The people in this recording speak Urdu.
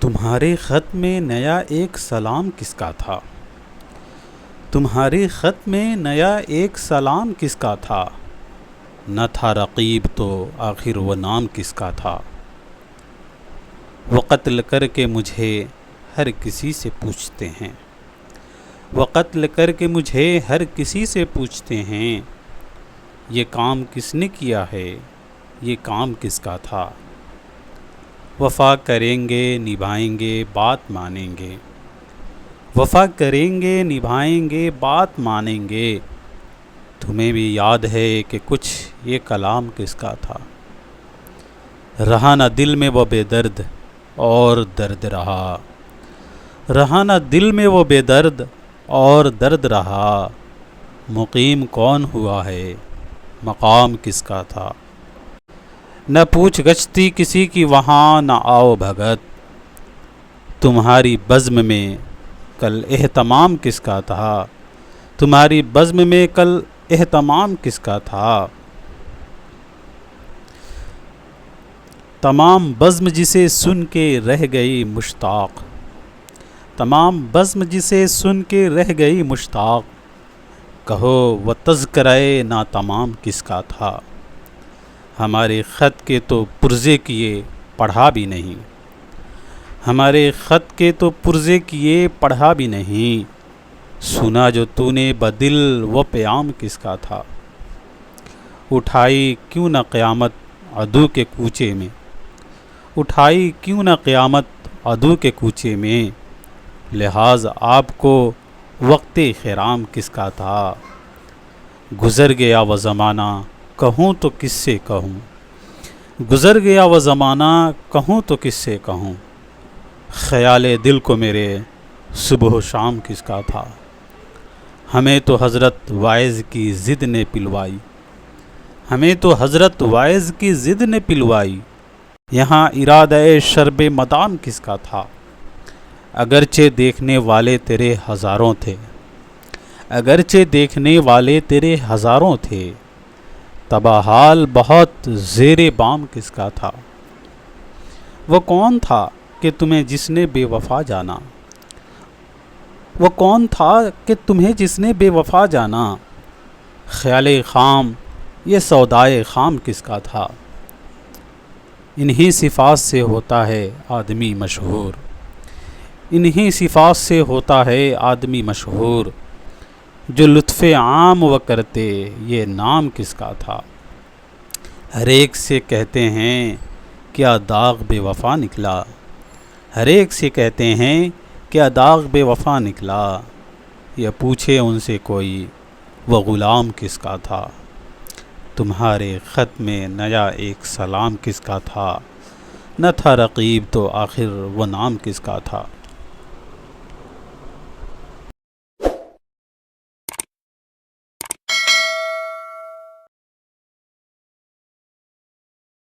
تمہارے خط میں نیا ایک سلام کس کا تھا؟ تمہارے خط میں نیا ایک سلام کس کا تھا؟ نہ تھا رقیب تو آخر وہ نام کس کا تھا؟ وہ قتل کر کے مجھے ہر کسی سے پوچھتے ہیں، وہ قتل کر کے مجھے ہر کسی سے پوچھتے ہیں، یہ کام کس نے کیا ہے، یہ کام کس کا تھا؟ وفا کریں گے نبھائیں گے بات مانیں گے، وفا کریں گے نبھائیں گے بات مانیں گے، تمہیں بھی یاد ہے کہ کچھ یہ کلام کس کا تھا؟ رہا نہ دل میں وہ بے درد اور درد رہا، رہا نہ دل میں وہ بے درد اور درد رہا، مقیم کون ہوا ہے، مقام کس کا تھا؟ نہ پوچھ گچھتی کسی کی وہاں نہ آؤ بھگت، تمہاری بزم میں کل اہتمام کس کا تھا؟ تمہاری بزم میں کل اہتمام کس کا تھا؟ تمام بزم جسے سن کے رہ گئی مشتاق، تمام بزم جسے سن کے رہ گئی مشتاق، کہو وہ تذکرہ ناتمام کس کا تھا؟ ہمارے خط کے تو پرزے کیے پڑھا بھی نہیں، ہمارے خط کے تو پرزے کیے پڑھا بھی نہیں، سنا جو تو نے بدل وہ پیام کس کا تھا؟ اٹھائی کیوں نہ قیامت عدو کے کوچے میں، اٹھائی کیوں نہ قیامت عدو کے کوچے میں، لحاظ آپ کو وقت خرام کس کا تھا؟ گزر گیا وہ زمانہ کہوں تو کس سے کہوں، گزر گیا وہ زمانہ کہوں تو کس سے کہوں، خیال دل کو میرے صبح و شام کس کا تھا؟ ہمیں تو حضرت وائز کی ضد نے پلوائی، ہمیں تو حضرت وائز کی ضد نے پلوائی، یہاں ارادہ شرب مدام کس کا تھا؟ اگرچہ دیکھنے والے تیرے ہزاروں تھے، اگرچہ دیکھنے والے تیرے ہزاروں تھے، تباحال بہت زیر بام کس کا تھا؟ وہ کون تھا کہ تمہیں جس نے بے وفا جانا، وہ کون تھا کہ تمہیں جس نے بے وفا جانا، خیال خام یہ سودائے خام کس کا تھا؟ انہی صفات سے ہوتا ہے آدمی مشہور، انہی صفات سے ہوتا ہے آدمی مشہور، جو لطف عام وہ کرتے یہ نام کس کا تھا؟ ہر ایک سے کہتے ہیں کیا داغ بے وفا نکلا، ہر ایک سے کہتے ہیں کیا داغ بے وفا نکلا، یا پوچھے ان سے کوئی وہ غلام کس کا تھا؟ تمہارے خط میں نیا ایک سلام کس کا تھا؟ نہ تھا رقیب تو آخر وہ نام کس کا تھا؟